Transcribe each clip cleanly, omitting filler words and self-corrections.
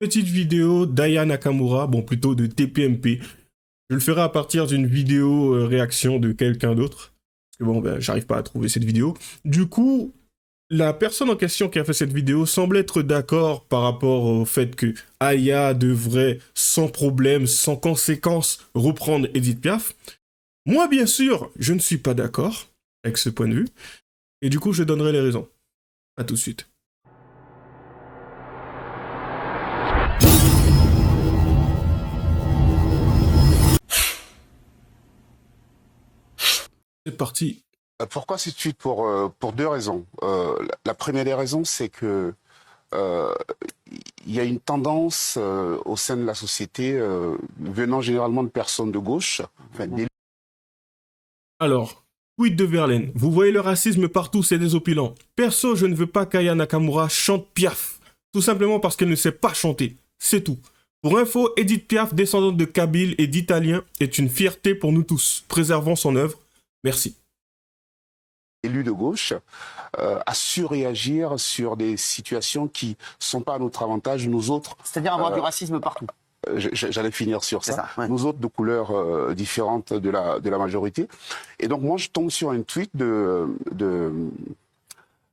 Petite vidéo d'Aya Nakamura, bon plutôt de TPMP. Je le ferai à partir d'une vidéo réaction de quelqu'un d'autre. Parce que bon, ben, j'arrive pas à trouver cette vidéo. Du coup, la personne en question qui a fait cette vidéo semble être d'accord par rapport au fait que Aya devrait, sans problème, sans conséquence, reprendre Edith Piaf. Moi, bien sûr, je ne suis pas d'accord avec ce point de vue. Et du coup, je donnerai les raisons. À tout de suite. C'est parti. Pourquoi c'est de suite pour deux raisons. La première des raisons, c'est que euh, il y a une tendance au sein de la société, venant généralement de personnes de gauche, enfin, Alors, quid de Verlaine? Vous voyez le racisme partout, c'est désopilant. Perso, je ne veux pas qu'Aya Nakamura chante Piaf. Tout simplement parce qu'elle ne sait pas chanter. C'est tout. Pour info, Edith Piaf, descendante de Kabyle et d'Italiens, est une fierté pour nous tous. Préservons son œuvre. Merci. élus de gauche, à surréagir sur des situations qui sont pas à notre avantage, nous autres. C'est-à-dire avoir du racisme partout. J'allais finir sur ça. Ouais. Nous autres de couleurs différentes de la majorité. Et donc moi, je tombe sur un tweet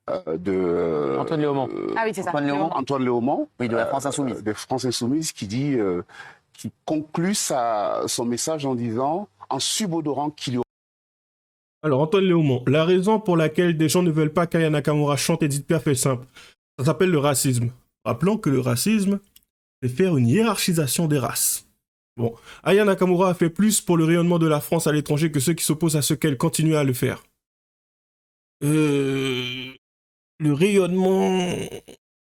Antoine Léaumont. Ah oui, c'est ça. Antoine Léaumont. Antoine Léaumont, Oui, de la France Insoumise. de France Insoumise, qui dit, qui conclut son message en disant, en subodorant qu'il y aura. Alors, Antoine Léaumont, la raison pour laquelle des gens ne veulent pas qu'Aya Nakamura chante Edith Piaf est simple. Ça s'appelle le racisme. Rappelons que le racisme, c'est faire une hiérarchisation des races. Bon, Aya Nakamura a fait plus pour le rayonnement de la France à l'étranger que ceux qui s'opposent à ce qu'elle continue à le faire. Le rayonnement...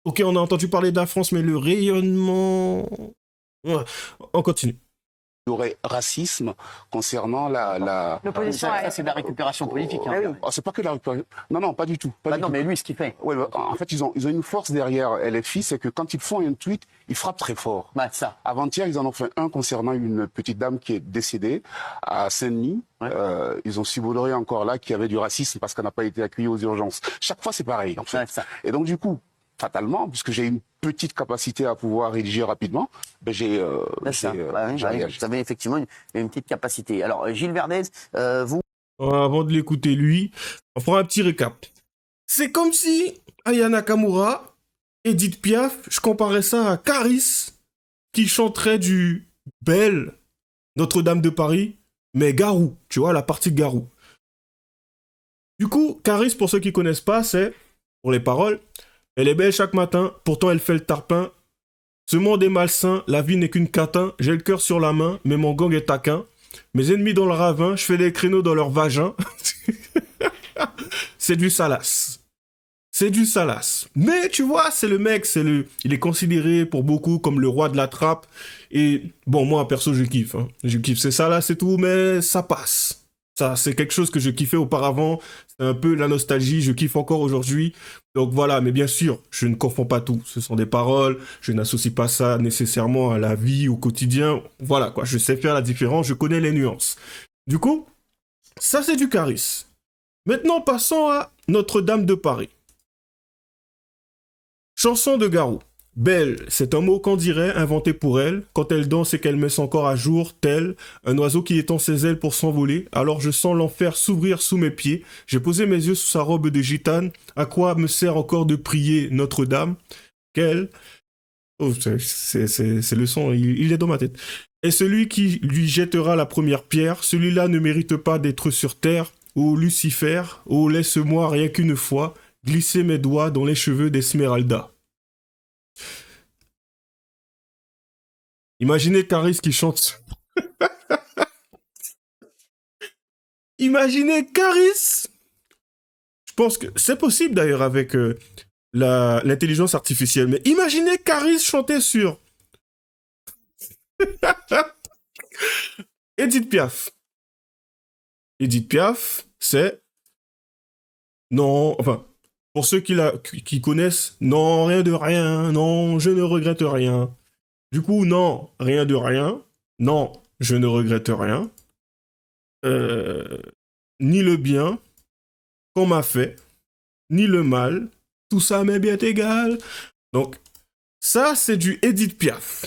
Ok, on a entendu parler de la France, mais le rayonnement... Ouais, on continue. Il y aurait racisme concernant L'opposition Ça, c'est de la récupération politique. Hein. Oh, c'est pas que la récupération. Non, non, pas du tout. Pas Bah du non, tout. mais lui, ce qu'il fait. Ouais, bah, en fait, ils ont une force derrière LFI, c'est que quand ils font un tweet, ils frappent très fort. Bah, ça. Avant-hier, ils en ont fait un concernant une petite dame qui est décédée à Saint-Denis. Ouais. Ils ont subodoré encore là qu'il y avait du racisme parce qu'elle n'a pas été accueillie aux urgences. Chaque fois, c'est pareil. En fait. Ouais, ça. Et donc, du coup, fatalement, puisque j'ai une petite capacité à pouvoir rédiger rapidement, ben j'ai réagi. Vous avez effectivement une petite capacité. Alors, Gilles Verdez, vous... Avant de l'écouter lui, on fera un petit récap. C'est comme si Aya Nakamura, Edith Piaf, je comparais ça à Caris, qui chanterait du Belle, Notre-Dame de Paris, mais Garou, tu vois, la partie de Garou. Du coup, Caris, pour ceux qui connaissent pas, c'est, pour les paroles, elle est belle chaque matin, pourtant elle fait le tarpin. Ce monde est malsain, la vie n'est qu'une catin, j'ai le cœur sur la main, mais mon gang est taquin. Mes ennemis dans le ravin, je fais des créneaux dans leur vagin. C'est du salace. C'est du salace. Mais tu vois, c'est le mec, il est considéré pour beaucoup comme le roi de la trappe. Et bon, moi, perso, je kiffe. Hein. Je kiffe, c'est salace et tout, mais ça passe. Ça, c'est quelque chose que je kiffais auparavant. C'est un peu la nostalgie, je kiffe encore aujourd'hui. Donc voilà, mais bien sûr, je ne confonds pas tout. Ce sont des paroles, je n'associe pas ça nécessairement à la vie, au quotidien. Voilà, quoi, je sais faire la différence, je connais les nuances. Du coup, ça c'est du Caris. Maintenant, passons à Notre-Dame de Paris. Chanson de Garou. Belle, c'est un mot qu'on dirait inventé pour elle, quand elle danse et qu'elle met son corps à jour, tel un oiseau qui étend ses ailes pour s'envoler, alors je sens l'enfer s'ouvrir sous mes pieds, j'ai posé mes yeux sous sa robe de gitane, à quoi me sert encore de prier Notre-Dame, qu'elle... Oh, c'est le son, il est dans ma tête. Et celui qui lui jettera la première pierre, celui-là ne mérite pas d'être sur terre, ô Lucifer, ô laisse-moi rien qu'une fois glisser mes doigts dans les cheveux d'Esmeralda. Imaginez Caris qui chante. Imaginez Caris. Je pense que c'est possible d'ailleurs avec l'intelligence artificielle. Mais imaginez Caris chanter sur Edith Piaf. Edith Piaf, c'est non, enfin pour ceux qui connaissent, non, rien de rien, non, je ne regrette rien. Du coup, non, rien de rien. Non, je ne regrette rien. Ni le bien qu'on m'a fait, ni le mal. Tout ça m'est bien égal. Donc, Ça, c'est du Edith Piaf.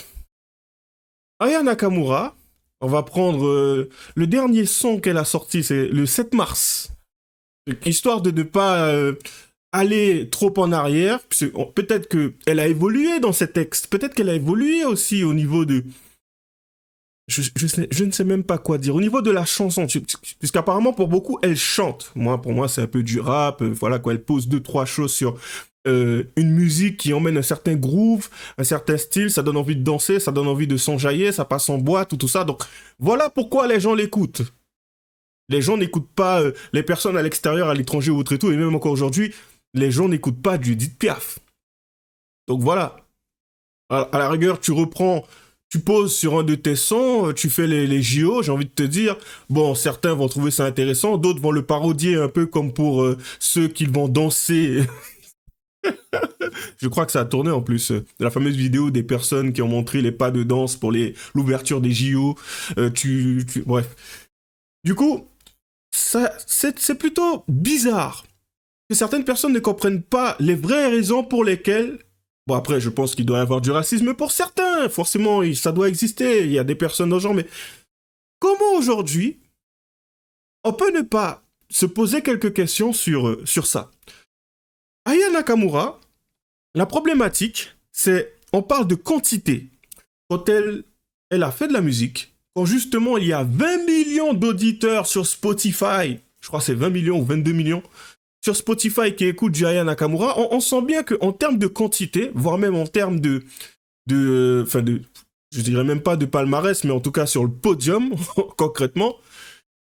Aya Nakamura, on va prendre le dernier son qu'elle a sorti, c'est le 7 mars. Histoire de ne pas aller trop en arrière. Peut-être qu'elle a évolué dans ses textes. Peut-être qu'elle a évolué aussi au niveau de... Je ne sais même pas quoi dire. Au niveau de la chanson, puisqu'apparemment pour beaucoup, elle chante. Pour moi, c'est un peu du rap. Voilà quoi, elle pose 2-3 choses sur une musique qui emmène un certain groove, un certain style. Ça donne envie de danser, ça donne envie de s'enjailler, ça passe en boîte, tout ça. Donc voilà pourquoi les gens l'écoutent. Les gens n'écoutent pas les personnes à l'extérieur, à l'étranger ou autre et tout. Et même encore aujourd'hui, les gens n'écoutent pas du Edith Piaf. Donc voilà. À la rigueur, tu reprends... Tu poses sur un de tes sons, tu fais les JO, j'ai envie de te dire, bon, certains vont trouver ça intéressant, d'autres vont le parodier un peu comme pour ceux qui vont danser. Je crois que ça a tourné en plus, la fameuse vidéo des personnes qui ont montré les pas de danse pour l'ouverture des JO. Bref. Du coup, c'est plutôt bizarre que certaines personnes ne comprennent pas les vraies raisons pour lesquelles... Bon, après, je pense qu'il doit y avoir du racisme pour certains. Forcément, ça doit exister. Il y a des personnes dans le genre. Mais comment aujourd'hui, on peut ne pas se poser quelques questions sur ça? Aya Nakamura, la problématique, c'est, on parle de quantité. Quand elle a fait de la musique, quand justement il y a 20 millions d'auditeurs sur Spotify, je crois que c'est 20 millions ou 22 millions, sur Spotify qui écoute du Aya Nakamura, on sent bien qu'en termes de quantité, voire même en termes je dirais même pas de palmarès, mais en tout cas sur le podium, concrètement,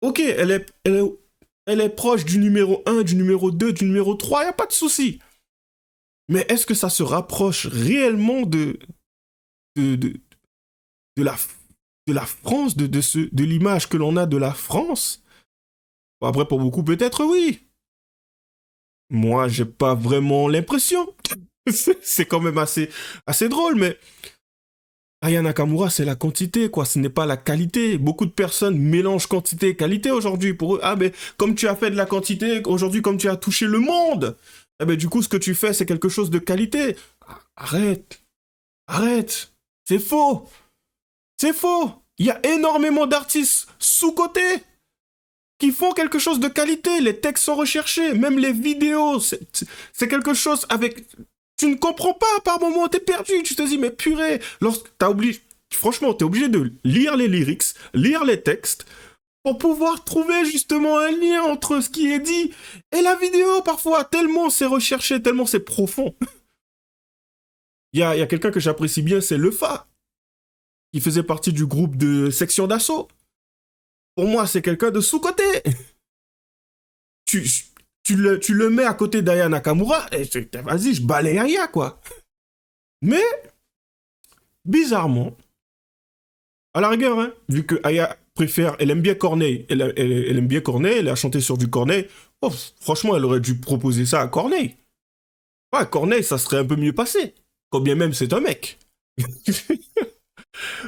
ok, elle est proche du numéro 1, du numéro 2, du numéro 3, il n'y a pas de souci. Mais est-ce que ça se rapproche réellement de la France, de l'image que l'on a de la France? Bon, après, pour beaucoup, peut-être oui. Moi, j'ai pas vraiment l'impression. C'est quand même assez drôle, mais Aya Nakamura, c'est la quantité, quoi. Ce n'est pas la qualité. Beaucoup de personnes mélangent quantité et qualité aujourd'hui. Pour eux, mais comme tu as fait de la quantité, aujourd'hui, comme tu as touché le monde, du coup, ce que tu fais, c'est quelque chose de qualité. Arrête. C'est faux. Il y a énormément d'artistes sous-cotés qui font quelque chose de qualité. Les textes sont recherchés, même les vidéos, c'est quelque chose avec... Tu ne comprends pas par moment, t'es perdu, tu te dis, mais purée, franchement, t'es obligé de lire les lyrics, lire les textes, pour pouvoir trouver justement un lien entre ce qui est dit et la vidéo, parfois, tellement c'est recherché, tellement c'est profond. Il y a quelqu'un que j'apprécie bien, c'est Lefa, qui faisait partie du groupe de Section d'Assaut. Pour moi, c'est quelqu'un de sous-côté. Tu le mets à côté d'Aya Nakamura, et vas-y, je balaye Aya, quoi. Mais, bizarrement, à la rigueur, hein, vu que Aya préfère, elle aime bien Corneille, elle aime bien Corneille, elle a chanté sur du Corneille, oh, franchement, elle aurait dû proposer ça à Corneille. Ouais, Corneille, ça serait un peu mieux passé. Quand bien même c'est un mec.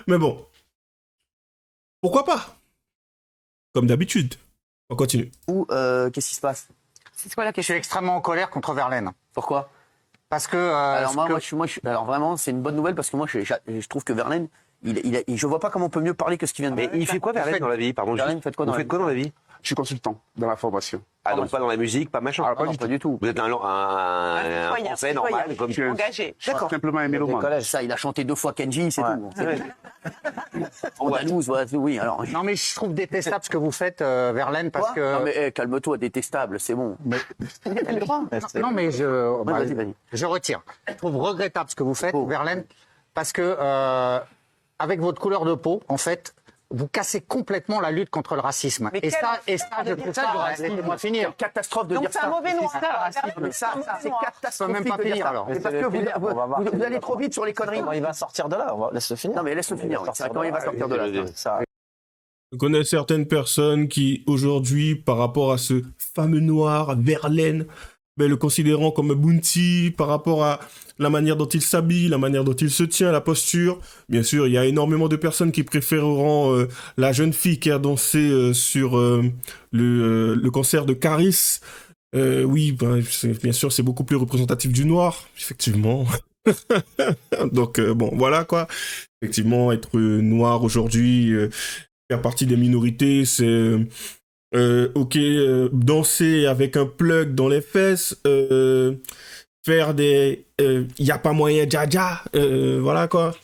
Mais bon, pourquoi pas? Comme d'habitude. On continue. Ou qu'est-ce qui se passe? C'est quoi la question? Je suis extrêmement en colère contre Verlaine. Pourquoi? Parce que... alors vraiment, c'est une bonne nouvelle parce que moi, je trouve que Verlaine, je vois pas comment on peut mieux parler que ce qu'il vient de dire. Mais il fait quoi Verlaine dans la vie? Pardon, Verlaine, faites quoi dans dans la vie? Je suis consultant dans la formation. Ah, donc pas dans la musique, pas machin. Pas du tout. Vous êtes un Français normal, comme tu engagé. D'accord. Simplement un mélomane. Ça, il a chanté 2 fois Kenji, c'est tout. Andalouse, voilà, oui. Alors, Non, mais je trouve détestable ce que vous faites, Verlaine, parce que... Non, mais calme-toi, détestable, c'est bon. T'as le droit. Non, mais vas-y. je retire. Je trouve regrettable ce que vous faites, Verlaine, parce que avec votre couleur de peau, en fait, vous cassez complètement la lutte contre le racisme. Et ça, je trouve ça, laissez-moi finir. Catastrophe de dire ça. C'est un mauvais noir. C'est catastrophique. Même pas finir alors. C'est parce que vous allez trop vite sur les conneries. Il va sortir de là, laisse-le finir. Non, mais laisse-le finir. Quand il va sortir de là. Je connais certaines personnes qui, aujourd'hui, par rapport à ce fameux noir, Verlaine, le considérant comme un bounty, par rapport à la manière dont il s'habille, la manière dont il se tient, la posture. Bien sûr, il y a énormément de personnes qui préféreront la jeune fille qui a dansé sur le concert de Caris. Oui, bien sûr, c'est beaucoup plus représentatif du noir, effectivement. Donc, bon, voilà quoi. Effectivement, être noir aujourd'hui, faire partie des minorités, c'est... ok, danser avec un plug dans les fesses, faire des... y a pas moyen, dja, voilà quoi.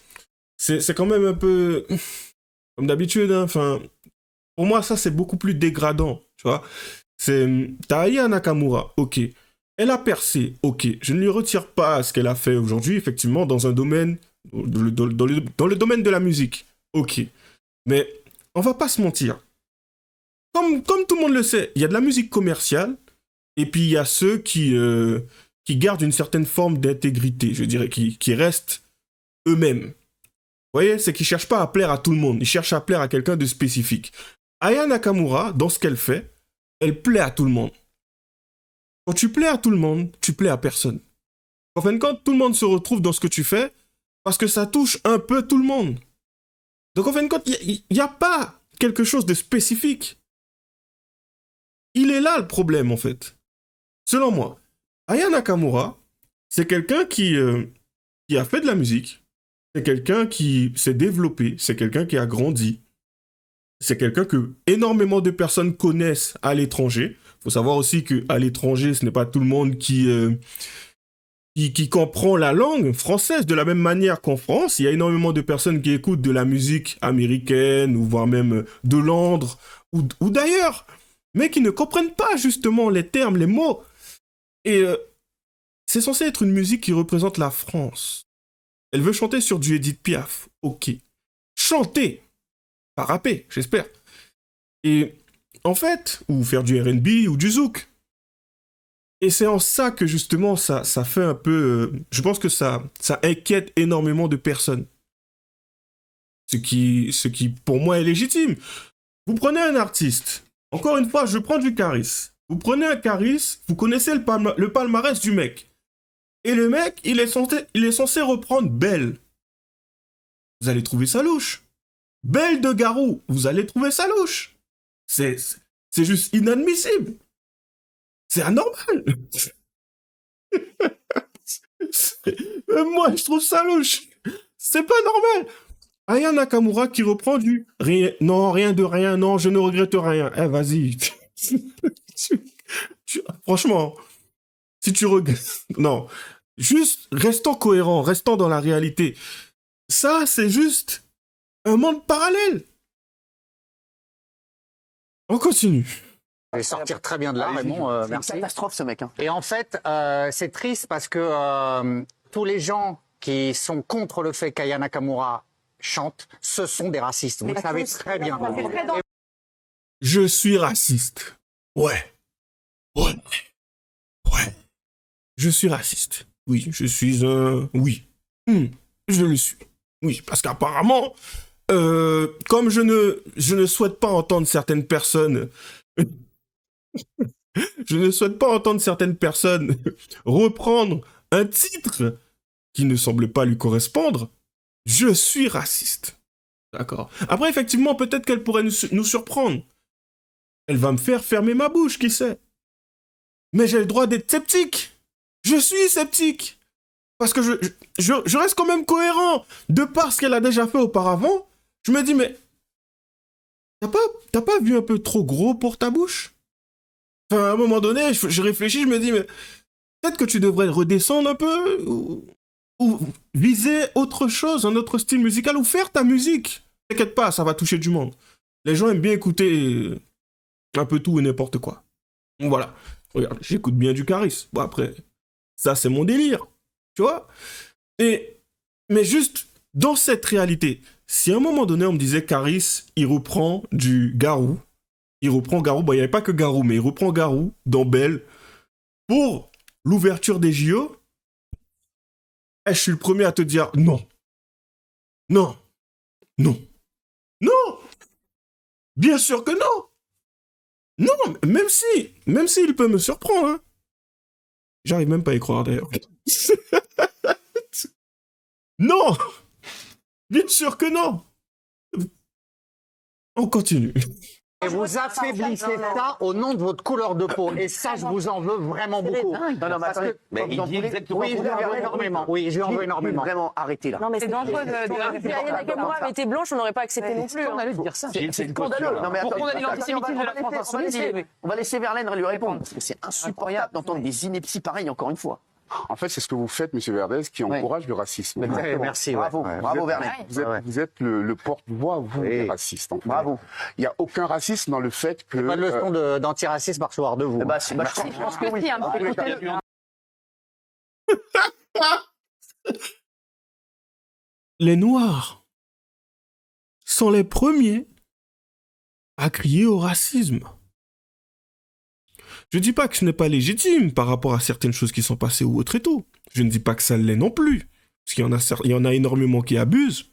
C'est quand même un peu... Comme d'habitude, hein, enfin... Pour moi, ça, c'est beaucoup plus dégradant, tu vois. T'as Aya Nakamura, ok. Elle a percé, ok. Je ne lui retire pas ce qu'elle a fait aujourd'hui, effectivement, dans un domaine... Dans le domaine de la musique, ok. Mais on va pas se mentir. Comme tout le monde le sait, il y a de la musique commerciale, et puis il y a ceux qui gardent une certaine forme d'intégrité, je dirais, qui restent eux-mêmes. Vous voyez, c'est qu'ils cherchent pas à plaire à tout le monde, ils cherchent à plaire à quelqu'un de spécifique. Aya Nakamura, dans ce qu'elle fait, elle plaît à tout le monde. Quand tu plais à tout le monde, tu plais à personne. En fin de compte, tout le monde se retrouve dans ce que tu fais, parce que ça touche un peu tout le monde. Donc en fin de compte, il n'y a pas quelque chose de spécifique. Il est là le problème, en fait. Selon moi, Aya Nakamura, c'est quelqu'un qui a fait de la musique, c'est quelqu'un qui s'est développé, c'est quelqu'un qui a grandi, c'est quelqu'un que énormément de personnes connaissent à l'étranger. Il faut savoir aussi qu'à l'étranger, ce n'est pas tout le monde qui comprend la langue française de la même manière qu'en France. Il y a énormément de personnes qui écoutent de la musique américaine, ou voire même de Londres, ou d'ailleurs, mais qui ne comprennent pas justement les termes, les mots. Et c'est censé être une musique qui représente la France. Elle veut chanter sur du Edith Piaf. Ok. Chanter. Pas rapper, j'espère. Et en fait, ou faire du R&B ou du zouk. Et c'est en ça que justement ça fait un peu... je pense que ça inquiète énormément de personnes. Ce qui pour moi est légitime. Vous prenez un artiste. Encore une fois, je prends du Caris. Vous prenez un Caris, vous connaissez le palmarès du mec. Et le mec, il est censé reprendre Belle. Vous allez trouver ça louche. Belle de Garou, vous allez trouver ça louche. C'est juste inadmissible. C'est anormal. Moi, je trouve ça louche. C'est pas normal. Aya Nakamura qui reprend du rien, non, rien de rien, non, je ne regrette rien. Eh, vas-y. Franchement, si tu regrettes... Non, juste restons cohérents, restons dans la réalité. Ça, c'est juste un monde parallèle. On continue. Je vais sortir très bien de là, Raymond. C'est une Merci. catastrophe, ce mec. Hein. Et en fait, c'est triste parce que tous les gens qui sont contre le fait qu'Aya Nakamura chante, ce sont des racistes. Vous le savez très bien. Je suis raciste. Ouais. Je suis raciste. Oui, je suis un... Oui. Je le suis. Oui, parce qu'apparemment, comme je ne souhaite pas entendre certaines personnes... je ne souhaite pas entendre certaines personnes reprendre un titre qui ne semble pas lui correspondre, je suis raciste. D'accord. Après, effectivement, peut-être qu'elle pourrait nous surprendre. Elle va me faire fermer ma bouche, qui sait. Mais j'ai le droit d'être sceptique. Je suis sceptique. Parce que je reste quand même cohérent. De par ce qu'elle a déjà fait auparavant, je me dis, mais... T'as pas vu un peu trop gros pour ta bouche? Enfin, à un moment donné, je réfléchis, je me dis, mais... Peut-être que tu devrais redescendre un peu, ou viser autre chose, un autre style musical, ou faire ta musique. T'inquiète pas, ça va toucher du monde. Les gens aiment bien écouter un peu tout et n'importe quoi. Donc voilà. Regarde, j'écoute bien du Caris. Bon, après, ça, c'est mon délire. Tu vois? Mais juste, dans cette réalité, si à un moment donné, on me disait Caris, il reprend du Garou, il reprend Garou, bon, il n'y avait pas que Garou, mais il reprend Garou dans Belle pour l'ouverture des JO, je suis le premier à te dire non. Non. Non. Non. Bien sûr que non. Non, même si il peut me surprendre. Hein. J'arrive même pas à y croire d'ailleurs. Non. Bien sûr que non. On continue. Et vous affaiblissez ça au nom de votre couleur de peau. Et ça, je vous en veux vraiment beaucoup. Non, non, mais attendez. Mais il dit exactement. Oui, je lui en veux énormément. Oui, je lui en veux énormément. Vraiment, arrêtez là. Non, mais c'est dangereux de dire Ayana Nakamura avait été blanche, on n'aurait pas accepté non plus. Scandaleux de dire ça. C'est Scandaleux. Non, mais Pour attends, condamner attends, l'antisémitisme de la France insoumise. on va laisser Verlaine lui répondre, parce que c'est insupportable d'entendre des inepties pareilles encore une fois. En fait, c'est ce que vous faites, M. Verdez, qui encourage le racisme. Merci. Bravo, bravo Verlaine. Vous êtes le porte-voix, vous, des racistes. En fait. Bravo. Il n'y a aucun racisme dans le fait que... Pas de leçon d'antiracisme à recevoir de vous. Eh ben, je pense que oui. Écoutez-le. Les Noirs sont les premiers à crier au racisme. Je ne dis pas que ce n'est pas légitime par rapport à certaines choses qui sont passées ou autres et tout. Je ne dis pas que ça l'est non plus, parce qu'il y en a énormément qui abusent.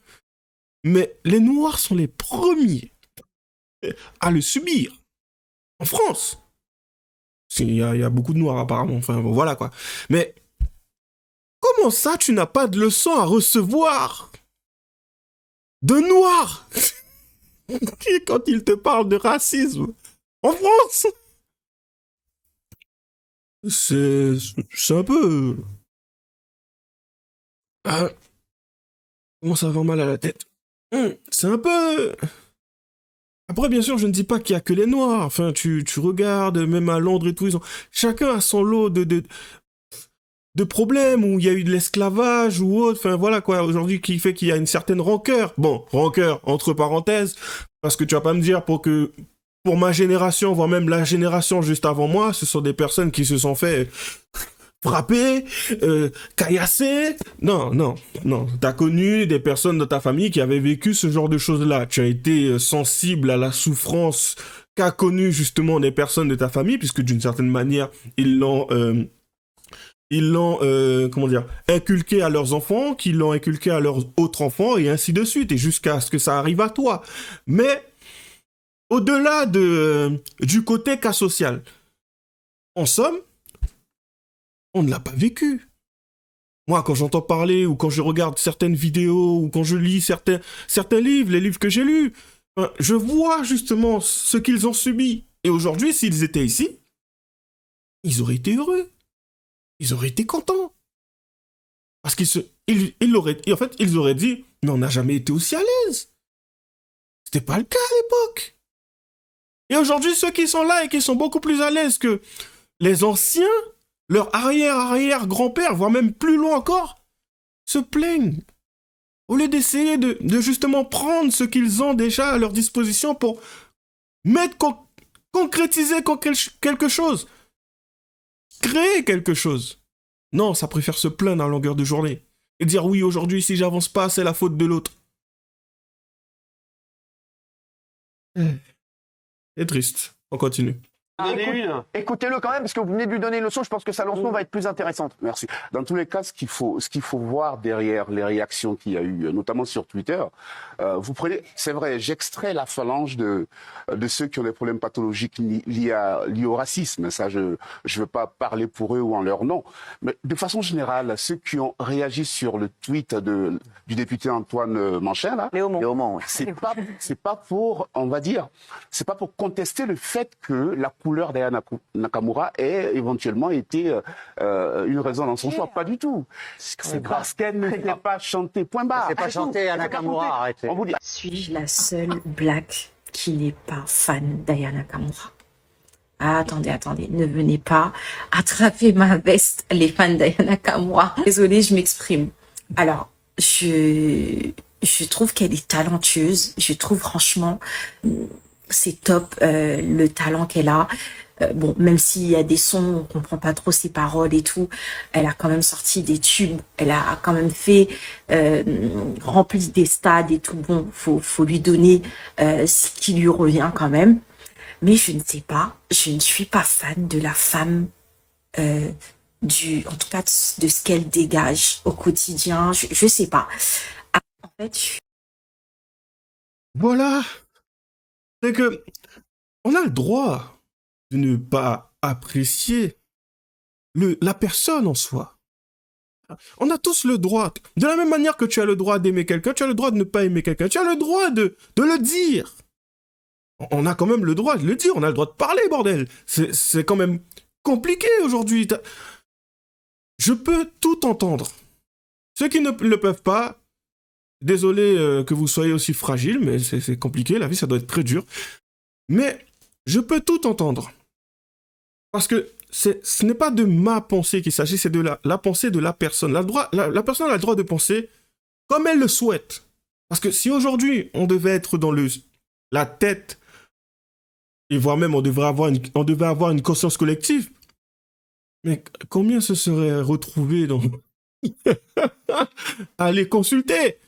Mais les Noirs sont les premiers à le subir. En France. Il y a beaucoup de Noirs apparemment, enfin bon, voilà quoi. Mais comment ça tu n'as pas de leçon à recevoir de Noirs quand ils te parlent de racisme en France? C'est un peu... Comment ça va mal à la tête? C'est un peu... Après, bien sûr, je ne dis pas qu'il y a que les Noirs. Enfin, tu regardes, même à Londres et tout, chacun a son lot de problèmes où il y a eu de l'esclavage ou autre. Enfin, voilà quoi, aujourd'hui, qui fait qu'il y a une certaine rancœur. Bon, rancœur, entre parenthèses, parce que tu vas pas me dire pour ma génération, voire même la génération juste avant moi, ce sont des personnes qui se sont fait frapper, caillasser. Non. T'as connu des personnes de ta famille qui avaient vécu ce genre de choses-là. Tu as été sensible à la souffrance qu'a connue justement des personnes de ta famille, puisque d'une certaine manière, ils l'ont inculqué à leurs enfants, qui l'ont inculqué à leurs autres enfants, et ainsi de suite, et jusqu'à ce que ça arrive à toi. Mais au-delà du côté cas social, en somme, on ne l'a pas vécu. Moi, quand j'entends parler, ou quand je regarde certaines vidéos, ou quand je lis certains livres, les livres que j'ai lus, je vois justement ce qu'ils ont subi. Et aujourd'hui, s'ils étaient ici, ils auraient été heureux. Ils auraient été contents. Parce ils auraient dit, mais on n'a jamais été aussi à l'aise. C'était pas le cas à l'époque. Et aujourd'hui, ceux qui sont là et qui sont beaucoup plus à l'aise que les anciens, leur arrière-grand-père, voire même plus loin encore, se plaignent. Au lieu d'essayer de justement prendre ce qu'ils ont déjà à leur disposition pour concrétiser quelque chose. Créer quelque chose. Non, ça préfère se plaindre à longueur de journée. Et dire oui, aujourd'hui, si j'avance pas, c'est la faute de l'autre. C'est triste. On continue. Écoutez-le quand même, parce que vous venez de lui donner une leçon, je pense que sa leçon va être plus intéressante. Merci. Dans tous les cas, ce qu'il faut voir derrière les réactions qu'il y a eu, notamment sur Twitter, vous prenez, c'est vrai, j'extrais la phalange de ceux qui ont des problèmes pathologiques liés au racisme. Ça, je veux pas parler pour eux ou en leur nom. Mais de façon générale, ceux qui ont réagi sur le tweet du député Antoine Manchin, là, Léaumont, oui. c'est pas pour, on va dire, c'est pas pour contester le fait que la couleur d'Ayana Nakamura ait éventuellement été une raison dans son choix. Pas du tout. C'est parce qu'elle ne sait pas chanter, point barre. C'est pas chanter Ayana Nakamura, arrêtez. Suis-je la seule black qui n'est pas fan d'Ayana Nakamura? Ah, attendez, ne venez pas attraper ma veste, les fans d'Ayana Nakamura. Désolée, je m'exprime. Alors, je trouve qu'elle est talentueuse. Je trouve franchement, c'est top le talent qu'elle a. Bon, même s'il y a des sons, on comprend pas trop ses paroles et tout, elle a quand même sorti des tubes, elle a quand même fait rempli des stades et tout. Bon, faut lui donner ce qui lui revient quand même. Mais je ne sais pas, je ne suis pas fan de la femme, en tout cas de ce qu'elle dégage au quotidien. Je sais pas. En fait, Voilà. C'est que on a le droit de ne pas apprécier la personne en soi. On a tous le droit. De la même manière que tu as le droit d'aimer quelqu'un, tu as le droit de ne pas aimer quelqu'un. Tu as le droit de le dire. On a quand même le droit de le dire, on a le droit de parler, bordel. C'est quand même compliqué aujourd'hui. Je peux tout entendre. Ceux qui ne le peuvent pas, désolé que vous soyez aussi fragile, mais c'est compliqué, la vie, ça doit être très dur. Mais je peux tout entendre. Parce que ce n'est pas de ma pensée qu'il s'agit, c'est de la pensée de la personne. La personne a le droit de penser comme elle le souhaite. Parce que si aujourd'hui, on devait être dans la tête, et voire même on devait avoir une conscience collective, mais combien se seraient retrouvés dans... Allez consulter.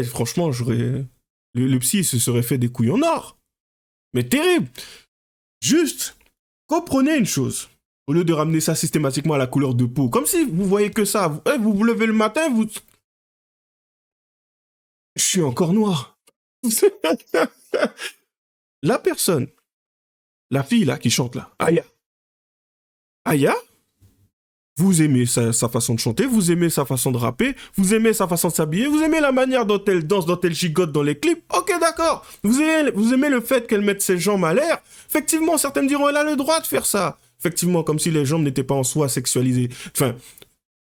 Franchement, le psy se serait fait des couilles en or. Mais terrible. Juste, comprenez une chose. Au lieu de ramener ça systématiquement à la couleur de peau, comme si vous voyez que ça. Vous vous levez le matin, vous... Je suis encore noir. La personne, la fille là qui chante là, Aya, vous aimez sa façon de chanter, vous aimez sa façon de rapper, vous aimez sa façon de s'habiller, vous aimez la manière dont elle danse, dont elle gigote dans les clips. Ok, d'accord. Vous aimez le fait qu'elle mette ses jambes à l'air. Effectivement, certaines diront, elle a le droit de faire ça. Effectivement, comme si les jambes n'étaient pas en soi sexualisées. Enfin,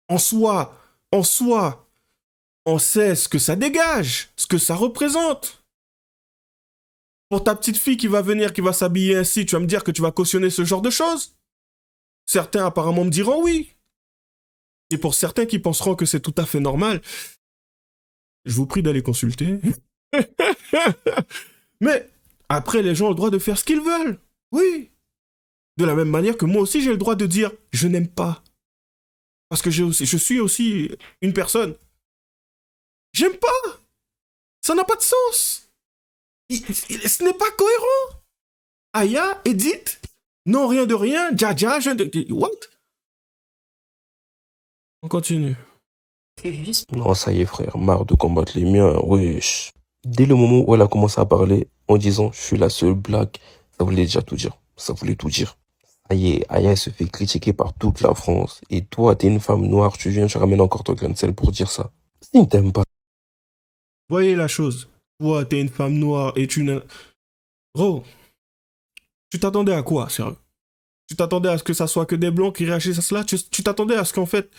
en soi, on sait ce que ça dégage, ce que ça représente. Pour ta petite fille qui va venir, qui va s'habiller ainsi, tu vas me dire que tu vas cautionner ce genre de choses? Certains apparemment me diront oui. Et pour certains qui penseront que c'est tout à fait normal, je vous prie d'aller consulter. Mais après, les gens ont le droit de faire ce qu'ils veulent. Oui. De la même manière que moi aussi, j'ai le droit de dire « je n'aime pas ». Parce que je suis aussi une personne. J'aime pas. Ça n'a pas de sens. Ce n'est pas cohérent. Aya, Edith, non, rien de rien, Jaja, what? On continue. Non, ça y est, frère, marre de combattre les miens, wesh. Dès le moment où elle a commencé à parler, en disant « je suis la seule black », ça voulait déjà tout dire. Ça voulait tout dire. Ça y est, Aya se fait critiquer par toute la France. Et toi, t'es une femme noire, tu ramènes encore ton grain de sel pour dire ça. Si t'aimes pas. Voyez la chose. Toi, t'es une femme noire et tu n'as... Bro, tu t'attendais à quoi, sérieux? Tu t'attendais à ce que ça soit que des blancs qui réagissent à cela? Tu t'attendais à ce qu'en fait,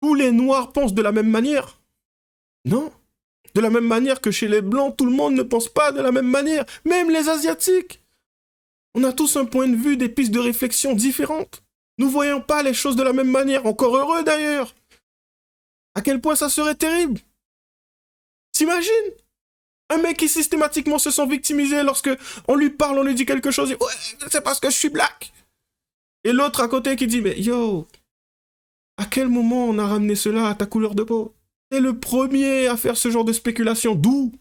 tous les noirs pensent de la même manière? Non. De la même manière que chez les blancs, tout le monde ne pense pas de la même manière. Même les asiatiques. On a tous un point de vue, des pistes de réflexion différentes. Nous voyons pas les choses de la même manière. Encore heureux d'ailleurs. À quel point ça serait terrible. T'imagines? Un mec qui systématiquement se sent victimisé lorsque on lui parle, on lui dit quelque chose, et, ouais, c'est parce que je suis black. Et l'autre à côté qui dit, mais yo, à quel moment on a ramené cela à ta couleur de peau? T'es le premier à faire ce genre de spéculation. D'où?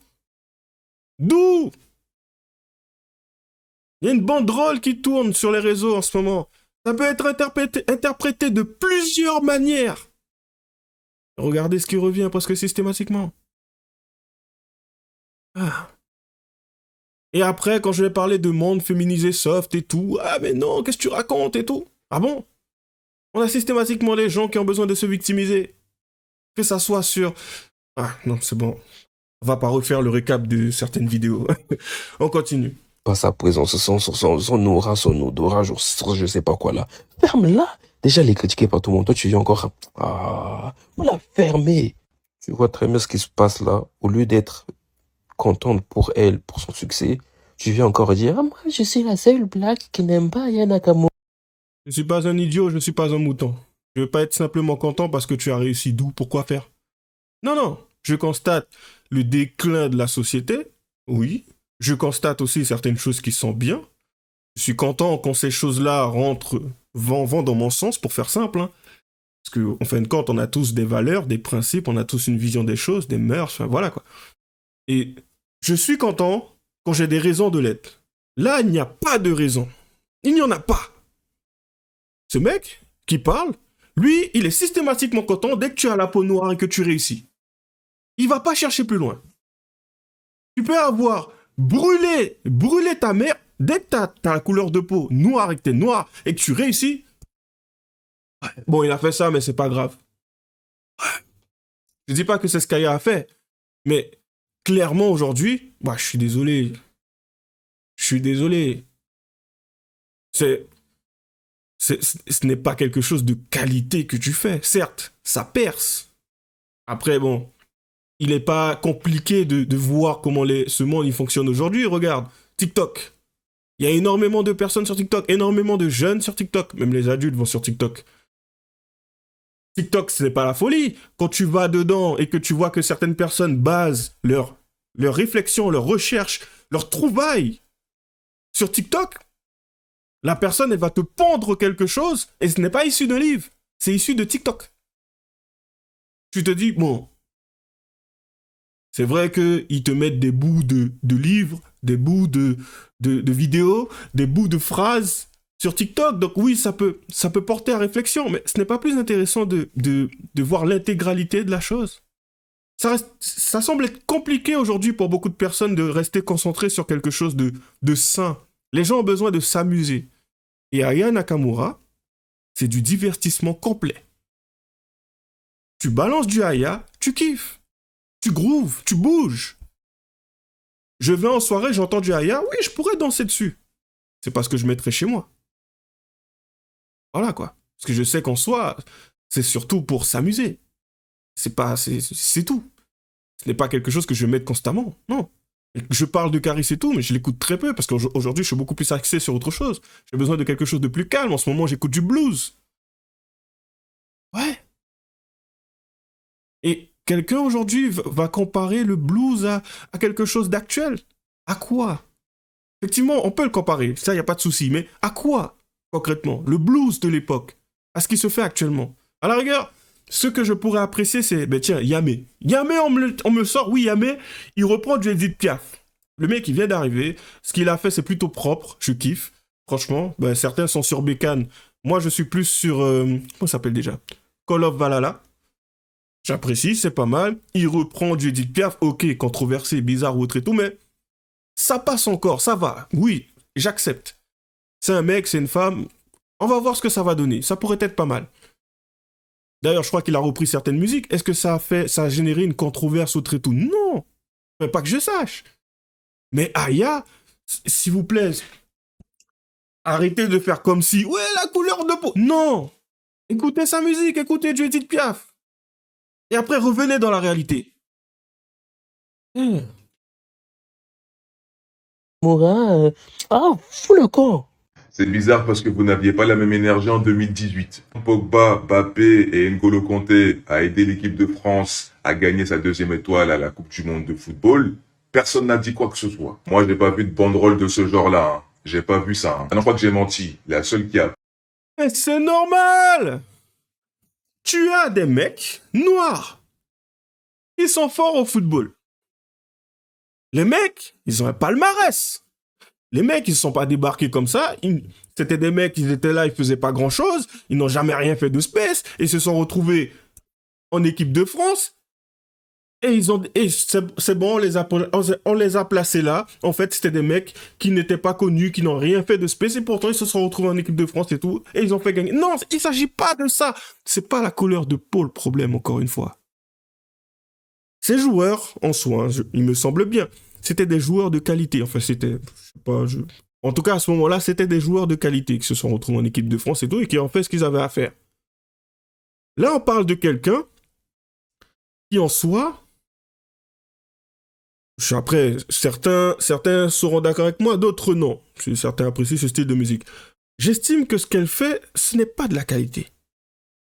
Il y a une banderole qui tourne sur les réseaux en ce moment. Ça peut être interprété de plusieurs manières. Regardez ce qui revient presque systématiquement. Ah. Et après, quand je vais parler de monde féminisé soft et tout, ah mais non, qu'est-ce que tu racontes et tout? Ah bon? On a systématiquement les gens qui ont besoin de se victimiser. Que ça soit sur... Ah non, c'est bon. On va pas refaire le récap de certaines vidéos. On continue. Pas sa présence, son aura, son odorat, je sais pas quoi là. Ferme-la. Déjà, elle est critiquée par tout le monde. Toi, tu dis encore... Ah, on l'a fermée. Tu vois très bien ce qui se passe là. Au lieu d'être contente pour elle, pour son succès, tu viens encore dire « Ah, moi, je suis la seule black qui n'aime pas Aya Nakamura. » Je suis pas un idiot, je ne suis pas un mouton. Je veux pas être simplement content parce que tu as réussi. D'où? Pourquoi faire? Non. Je constate le déclin de la société. Oui. Je constate aussi certaines choses qui sont bien. Je suis content quand ces choses-là vont dans mon sens, pour faire simple. Hein. Parce qu'en fin de compte, on a tous des valeurs, des principes, on a tous une vision des choses, des mœurs, enfin voilà quoi. Et je suis content quand j'ai des raisons de l'être. Là, il n'y a pas de raison. Il n'y en a pas. Ce mec qui parle, lui, il est systématiquement content dès que tu as la peau noire et que tu réussis. Il va pas chercher plus loin. Tu peux avoir brûlé ta mère, dès que tu as la couleur de peau noire et que tu es noir et que tu réussis. Bon, il a fait ça, mais c'est pas grave. Je dis pas que c'est ce qu'Aya a fait, mais clairement aujourd'hui, je suis désolé. Je suis désolé. Ce n'est pas quelque chose de qualité que tu fais. Certes, ça perce. Après, bon, il n'est pas compliqué de voir comment ce monde il fonctionne aujourd'hui. Regarde, TikTok. Il y a énormément de personnes sur TikTok, énormément de jeunes sur TikTok. Même les adultes vont sur TikTok. TikTok, ce n'est pas la folie. Quand tu vas dedans et que tu vois que certaines personnes basent leur réflexion, leur recherche, leur trouvaille sur TikTok, la personne, elle va te pondre quelque chose et ce n'est pas issu de livre, c'est issu de TikTok. Tu te dis, bon, c'est vrai qu'ils te mettent des bouts de livres, des bouts de vidéos, des bouts de phrases sur TikTok. Donc oui, ça peut porter à réflexion, mais ce n'est pas plus intéressant de voir l'intégralité de la chose. Ça semble être compliqué aujourd'hui pour beaucoup de personnes de rester concentrées sur quelque chose de sain. Les gens ont besoin de s'amuser. Et Aya Nakamura, c'est du divertissement complet. Tu balances du Aya, tu kiffes. Tu grooves, tu bouges. Je vais en soirée, j'entends du Aya, oui, je pourrais danser dessus. C'est pas ce que je mettrais chez moi. Voilà quoi. Parce que je sais qu'en soi, c'est surtout pour s'amuser. C'est tout. Ce n'est pas quelque chose que je vais mettre constamment, non. Je parle de Caris et tout, mais je l'écoute très peu, parce qu'aujourd'hui, je suis beaucoup plus axé sur autre chose. J'ai besoin de quelque chose de plus calme. En ce moment, j'écoute du blues. Ouais. Et quelqu'un aujourd'hui va comparer le blues à quelque chose d'actuel. À quoi? Effectivement, on peut le comparer, ça, il n'y a pas de souci, mais à quoi, concrètement? Le blues de l'époque, à ce qui se fait actuellement. À la rigueur, ce que je pourrais apprécier, c'est, ben tiens, Yamé. Yamé, on me sort, oui, Yamé, il reprend du Edith Piaf. Le mec, il vient d'arriver, ce qu'il a fait, c'est plutôt propre, je kiffe. Franchement, ben, certains sont sur Bécane. Moi, je suis plus sur, comment ça s'appelle déjà? Call of Valhalla. J'apprécie, c'est pas mal. Il reprend du Edith Piaf, ok, controversé, bizarre ou autre et tout, mais ça passe encore, ça va. Oui, j'accepte. C'est un mec, c'est une femme. On va voir ce que ça va donner. Ça pourrait être pas mal. D'ailleurs, je crois qu'il a repris certaines musiques. Est-ce que ça a généré une controverse ou autre et tout? Non. Mais pas que je sache. Mais Aya, s'il vous plaît, arrêtez de faire comme si, ouais, la couleur de peau. Non. Écoutez sa musique, écoutez du Edith Piaf. Et après, revenez dans la réalité. Moura, fous le camp. C'est bizarre parce que vous n'aviez pas la même énergie en 2018. Pogba, Mbappé et N'Golo Kanté a aidé l'équipe de France à gagner sa 2e étoile à la Coupe du Monde de football. Personne n'a dit quoi que ce soit. Moi, je n'ai pas vu de banderole de ce genre-là. Hein. J'ai pas vu ça. Hein. Ah non, je crois que j'ai menti. La seule qui a... Mais c'est normal. Tu as des mecs noirs. Ils sont forts au football. Les mecs, ils ont un palmarès. Les mecs, ils ne sont pas débarqués comme ça. C'était des mecs, ils étaient là, ils faisaient pas grand-chose. Ils n'ont jamais rien fait de spécial. Ils se sont retrouvés en équipe de France. Et c'est bon, on les a placés là. En fait, c'était des mecs qui n'étaient pas connus, qui n'ont rien fait de spécial. Et pourtant, ils se sont retrouvés en équipe de France et tout. Et ils ont fait gagner. Non, il ne s'agit pas de ça. C'est pas la couleur de peau le problème, encore une fois. Ces joueurs, en soi, il me semble bien, c'était des joueurs de qualité. Enfin, en tout cas, à ce moment-là, c'était des joueurs de qualité qui se sont retrouvés en équipe de France et tout, et qui ont fait ce qu'ils avaient à faire. Là, on parle de quelqu'un qui, en soi, après, certains seront d'accord avec moi, d'autres non. Certains apprécient ce style de musique. J'estime que ce qu'elle fait, ce n'est pas de la qualité.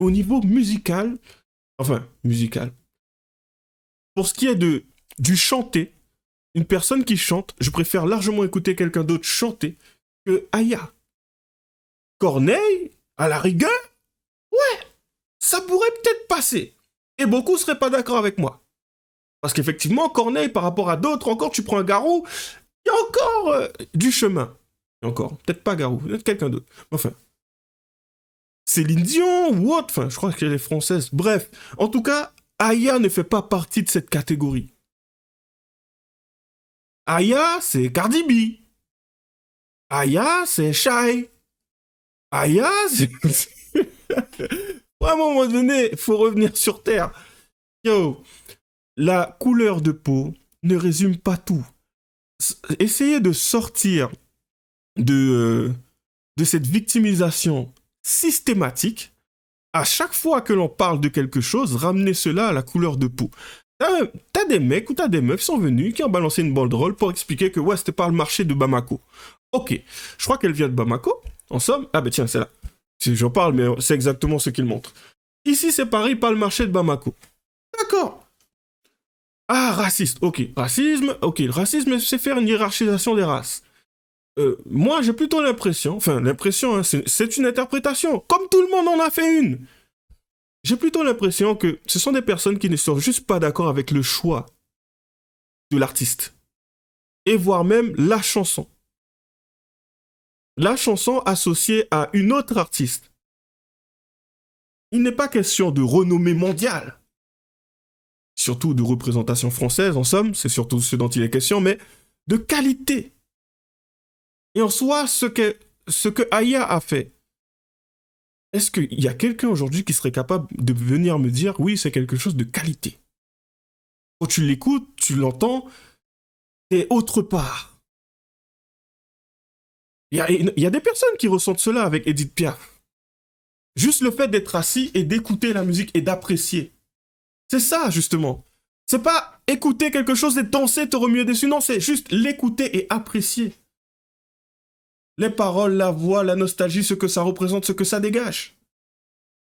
Au niveau musical, pour ce qui est du chanter, une personne qui chante, je préfère largement écouter quelqu'un d'autre chanter que Aya. Corneille, à la rigueur, ouais, ça pourrait peut-être passer. Et beaucoup ne seraient pas d'accord avec moi. Parce qu'effectivement, Corneille, par rapport à d'autres, encore, tu prends un Garou, il y a encore du chemin. Encore, peut-être pas Garou, peut-être quelqu'un d'autre. Enfin, Céline Dion ou autre, enfin, je crois qu'elle est française. Bref, en tout cas, Aya ne fait pas partie de cette catégorie. Aya, c'est Cardi B. Aya, c'est Shai. Aya, c'est... à un moment donné, il faut revenir sur Terre. Yo, la couleur de peau ne résume pas tout. Essayez de sortir de cette victimisation systématique, à chaque fois que l'on parle de quelque chose, ramener cela à la couleur de peau. T'as des mecs ou t'as des meufs qui sont venus, qui ont balancé une banderole pour expliquer que ouais, c'était pas le marché de Bamako. Ok, je crois qu'elle vient de Bamako, en somme. Ah ben tiens, c'est là. J'en parle, mais c'est exactement ce qu'il montre. Ici, c'est Paris, pas le marché de Bamako. D'accord. Ah, raciste, ok. Racisme, ok. Le racisme, c'est faire une hiérarchisation des races. Moi, j'ai plutôt l'impression, hein, c'est une interprétation, comme tout le monde en a fait une. J'ai plutôt l'impression que ce sont des personnes qui ne sont juste pas d'accord avec le choix de l'artiste. Et voire même la chanson. La chanson associée à une autre artiste. Il n'est pas question de renommée mondiale. Surtout de représentation française, en somme, c'est surtout ce dont il est question, mais de qualité. Et en soi, ce que Aya a fait, est-ce qu'il y a quelqu'un aujourd'hui qui serait capable de venir me dire, oui, c'est quelque chose de qualité? Quand tu l'écoutes, tu l'entends, t'es autre part. Il y a des personnes qui ressentent cela avec Edith Piaf. Juste le fait d'être assis et d'écouter la musique et d'apprécier. C'est ça, justement. C'est pas écouter quelque chose et danser, te remuer dessus. Non, c'est juste l'écouter et apprécier. Les paroles, la voix, la nostalgie, ce que ça représente, ce que ça dégage.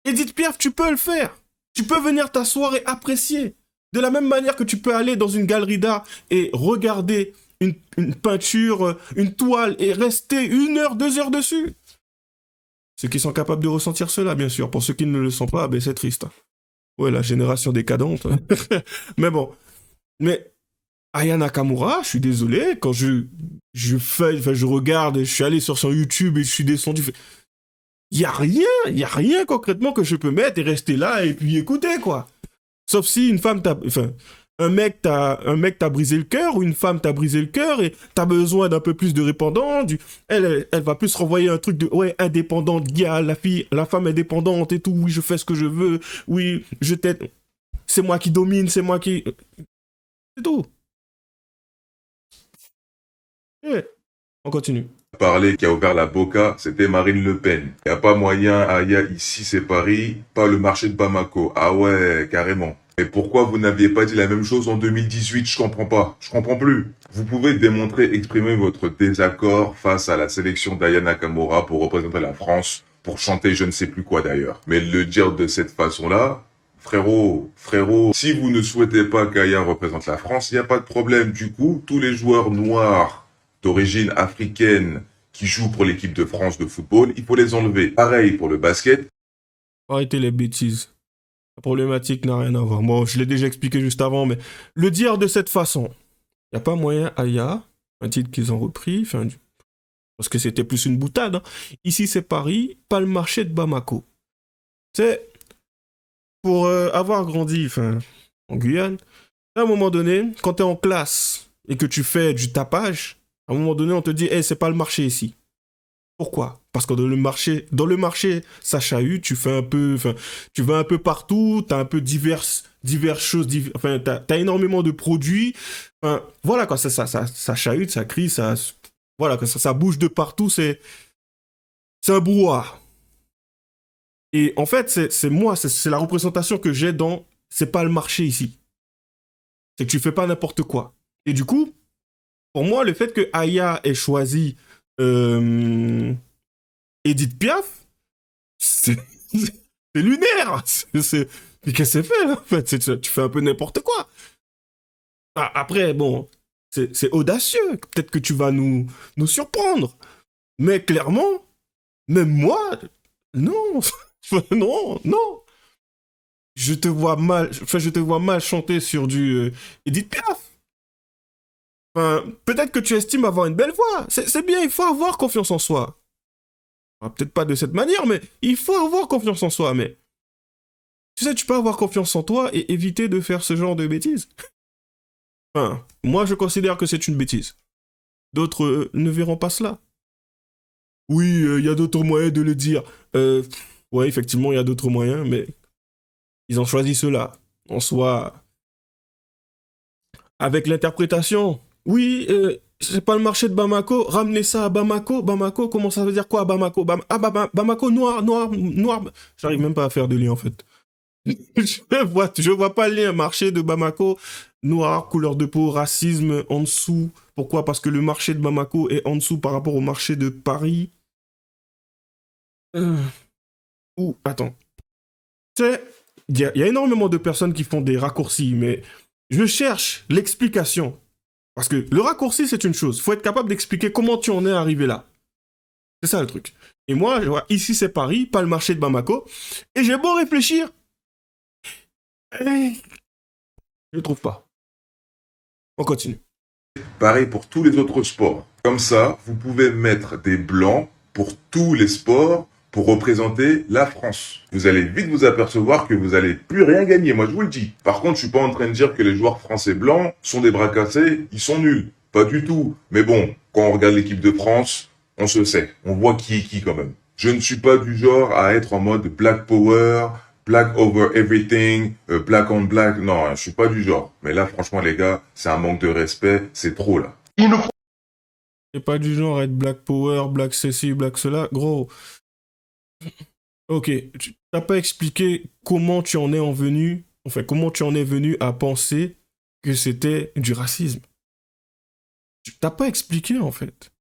Edith Piaf, tu peux le faire. Tu peux venir t'asseoir et apprécier. De la même manière que tu peux aller dans une galerie d'art et regarder une peinture, une toile et rester 1 heure, 2 heures dessus. Ceux qui sont capables de ressentir cela, bien sûr. Pour ceux qui ne le sont pas, ben c'est triste. Ouais, la génération décadente. Mais bon. Mais Aya Nakamura, je suis désolé, quand je regarde et je suis allé sur son YouTube et je suis descendu, il y a rien concrètement que je peux mettre et rester là et puis écouter, quoi. Sauf si une femme un mec t'a brisé le cœur ou une femme t'a brisé le cœur et t'as besoin d'un peu plus de répondant, elle va plus renvoyer un truc de ouais, indépendante, gars, la femme indépendante et tout, oui, je fais ce que je veux, oui, je t'aide, c'est moi qui domine, c'est moi qui... C'est tout. Ouais. On continue. Parler qui a ouvert la boca, c'était Marine Le Pen. Y a pas moyen, Aya, ici c'est Paris, pas le marché de Bamako. Ah ouais, carrément. Et pourquoi vous n'aviez pas dit la même chose en 2018? Je comprends pas. Je comprends plus. Vous pouvez démontrer, exprimer votre désaccord face à la sélection d'Aya Nakamura pour représenter la France, pour chanter je ne sais plus quoi d'ailleurs. Mais le dire de cette façon-là, frérot, si vous ne souhaitez pas qu'Aya représente la France, il n'y a pas de problème. Du coup, tous les joueurs noirs d'origine africaine qui jouent pour l'équipe de France de football, il faut les enlever. Pareil pour le basket. Arrêtez les bêtises. La problématique n'a rien à voir. Bon, je l'ai déjà expliqué juste avant, mais le dire de cette façon, il n'y a pas moyen, Aya, un titre qu'ils ont repris, parce que c'était plus une boutade. Hein. Ici, c'est Paris, pas le marché de Bamako. C'est pour avoir grandi en Guyane, à un moment donné, quand tu es en classe et que tu fais du tapage, à un moment donné, on te dit hey, c'est pas le marché ici. Pourquoi? Parce que dans le marché, ça chahute, tu vas un peu partout, tu as un peu diverses choses, tu as énormément de produits. Voilà quoi, ça chahute, ça crie, voilà, ça bouge de partout, c'est un brouhaha. Et en fait, c'est la représentation que j'ai dans c'est pas le marché ici. C'est que tu fais pas n'importe quoi. Et du coup, pour moi, le fait que Aya ait choisi Edith Piaf, c'est lunaire. Qu'est-ce que c'est fait là, en fait? Tu fais un peu n'importe quoi. Après, bon, c'est audacieux. Peut-être que tu vas nous surprendre. Mais clairement, même moi, non. non. Je te vois mal chanter sur du Edith Piaf. Peut-être que tu estimes avoir une belle voix. C'est bien, il faut avoir confiance en soi. Peut-être pas de cette manière, mais il faut avoir confiance en soi. Mais tu sais, tu peux avoir confiance en toi et éviter de faire ce genre de bêtises. Moi, je considère que c'est une bêtise. D'autres ne verront pas cela. Oui, il y a d'autres moyens de le dire. Ouais, effectivement, il y a d'autres moyens, mais ils ont choisi cela. En soi, avec l'interprétation... Oui, c'est pas le marché de Bamako, ramenez ça à Bamako. Bamako, comment ça veut dire quoi, Bamako? Bamako, noir. J'arrive même pas à faire de lien, en fait. Je vois pas le lien. Marché de Bamako, noir, couleur de peau, racisme en dessous. Pourquoi? Parce que le marché de Bamako est en dessous par rapport au marché de Paris. Attends. Tu sais, il y a énormément de personnes qui font des raccourcis, mais je cherche l'explication. Parce que le raccourci, c'est une chose. Il faut être capable d'expliquer comment tu en es arrivé là. C'est ça le truc. Et moi, je vois, ici c'est Paris, pas le marché de Bamako. Et j'ai beau réfléchir. Je trouve pas. On continue. Pareil pour tous les autres sports. Comme ça, vous pouvez mettre des blancs pour tous les sports pour représenter la France. Vous allez vite vous apercevoir que vous allez plus rien gagner, moi je vous le dis. Par contre, je suis pas en train de dire que les joueurs français blancs sont des bras cassés, ils sont nuls. Pas du tout. Mais bon, quand on regarde l'équipe de France, on se sait. On voit qui est qui quand même. Je ne suis pas du genre à être en mode Black Power, Black over everything, black on black. Non, je suis pas du genre. Mais là, franchement, les gars, c'est un manque de respect. C'est trop, là. C'est pas du genre à être Black Power, Black ceci, Black cela. Gros. Ok, tu n'as pas expliqué comment tu en es venu, comment tu en es venu à penser que c'était du racisme. Tu n'as pas expliqué, en fait.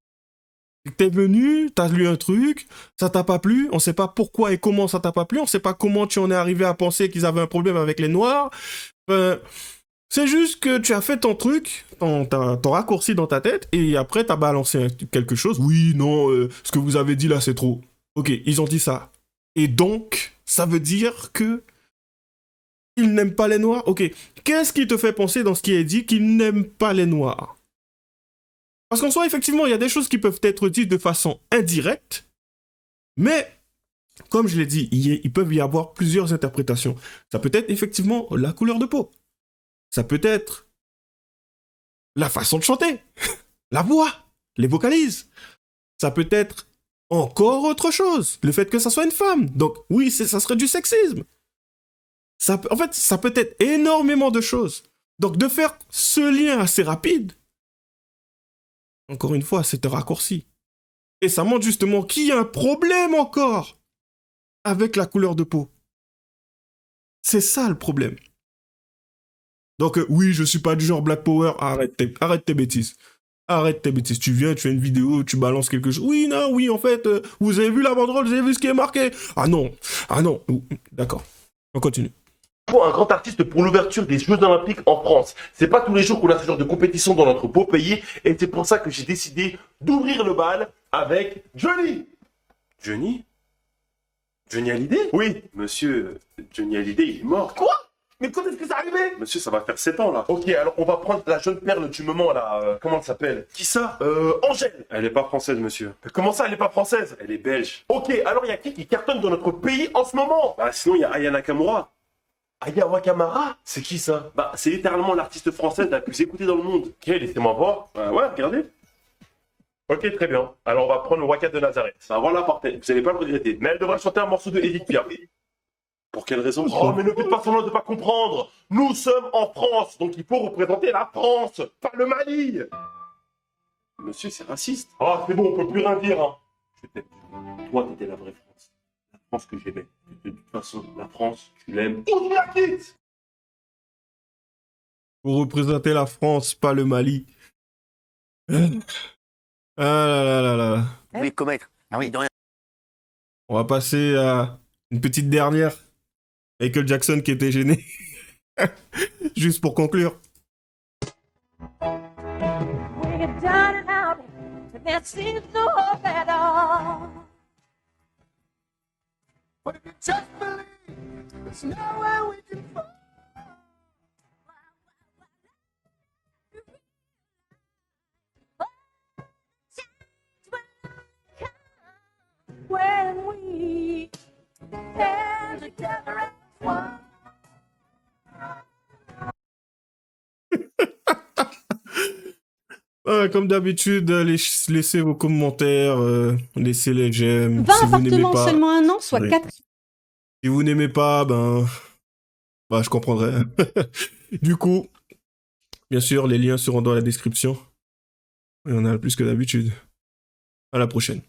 T'es venu, t'as lu un truc, ça t'a pas plu, on sait pas pourquoi et comment ça t'a pas plu, on sait pas comment tu en es arrivé à penser qu'ils avaient un problème avec les Noirs. C'est juste que tu as fait ton truc, ton raccourci dans ta tête, et après t'as balancé quelque chose. Oui, non, ce que vous avez dit là, c'est trop. Ok, ils ont dit ça. Et donc, ça veut dire que ils n'aiment pas les Noirs? Ok, qu'est-ce qui te fait penser dans ce qui est dit qu'ils n'aiment pas les Noirs? Parce qu'en soi, effectivement, il y a des choses qui peuvent être dites de façon indirecte, mais, comme je l'ai dit, il peut y avoir plusieurs interprétations. Ça peut être effectivement la couleur de peau. Ça peut être la façon de chanter, la voix, les vocalises. Ça peut être encore autre chose, le fait que ça soit une femme. Donc oui, ça serait du sexisme. En fait, ça peut être énormément de choses. Donc de faire ce lien assez rapide, encore une fois, c'est un raccourci. Et ça montre justement qu'il y a un problème encore avec la couleur de peau. C'est ça le problème. Donc oui, je suis pas du genre Black Power, arrête tes bêtises. Arrête tes bêtises. Tu viens, tu fais une vidéo, tu balances quelque chose. Oui, non, oui, en fait, vous avez vu la banderole, vous avez vu ce qui est marqué. Ah non. D'accord. On continue. Pour un grand artiste pour l'ouverture des Jeux Olympiques en France. C'est pas tous les jours qu'on a ce genre de compétition dans notre beau pays, et c'est pour ça que j'ai décidé d'ouvrir le bal avec Johnny. Johnny Hallyday? Oui. Monsieur, Johnny Hallyday, il est mort. Quoi? Mais quand est-ce que ça arrivé? Monsieur, ça va faire 7 ans, là. Ok, alors on va prendre la jeune perle du moment, là. Comment elle s'appelle? Qui ça? Angèle. Elle est pas française, monsieur. Comment ça, elle est pas française? Elle est belge. Ok, alors il y a qui cartonne dans notre pays en ce moment? Bah, sinon, il y a Aya Nakamura. Aya Nakamura? C'est qui ça? Bah, c'est littéralement l'artiste française la plus écoutée dans le monde. Ok, laissez-moi voir. Bah ouais, regardez. Ok, très bien. Alors on va prendre le Waka de Nazareth. Bah voilà, parfait. Vous allez pas le regretter. Mais elle devrait chanter un morceau de Edith Piaf. Pour quelle raison? Oh, mais ne faites pas semblant de pas comprendre. Nous sommes en France, donc il faut représenter la France, pas le Mali. Monsieur, c'est raciste. Oh, c'est bon, on peut plus rien dire, hein. Je t'aime. Toi, t'étais la vraie France. La France que j'aimais. De toute façon, la France, tu l'aimes. On tu la quittes. Pour représenter la France, pas le Mali. Ah là là là là. Vous voulez commettre? Ah oui, de rien. On va passer à une petite dernière. Michael Jackson qui était gêné. Juste pour conclure. When we stand together as one. Comme d'habitude, laissez vos commentaires, laissez les j'aime. 20 Si vous n'aimez appartements en pas, seulement un an, soit ouais. 4. Si vous n'aimez pas, je comprendrai. Du coup, bien sûr, les liens seront dans la description. Il y en a plus que d'habitude. À la prochaine.